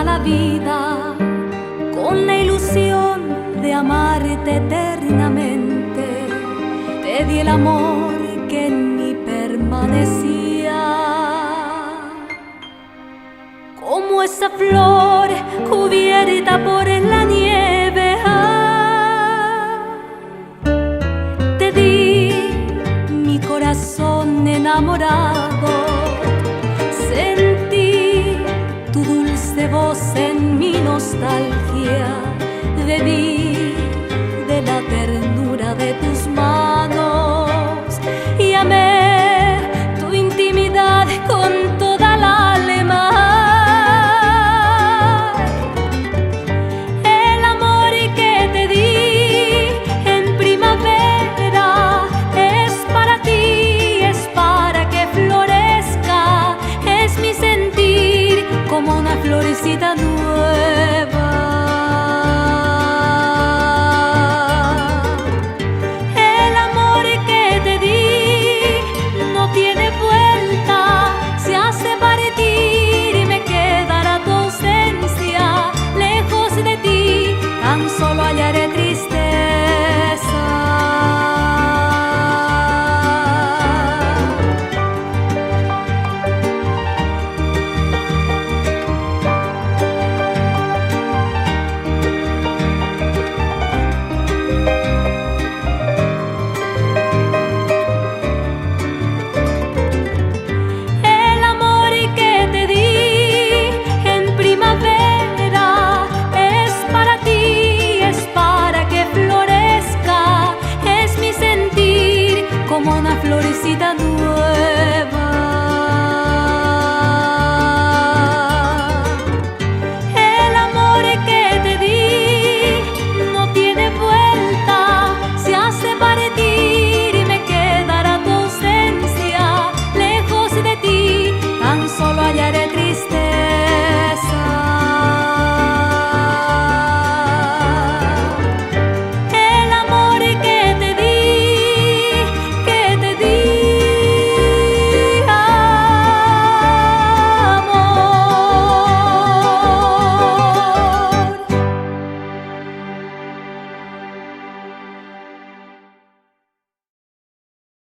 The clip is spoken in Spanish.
a la vida con la ilusión de amarte eternamente. Te di el amor que en mí permanecía, como esa flor cubierta por la nieve. Te di mi corazón enamorado, sentí tu dulce voz en mi nostalgia. Debí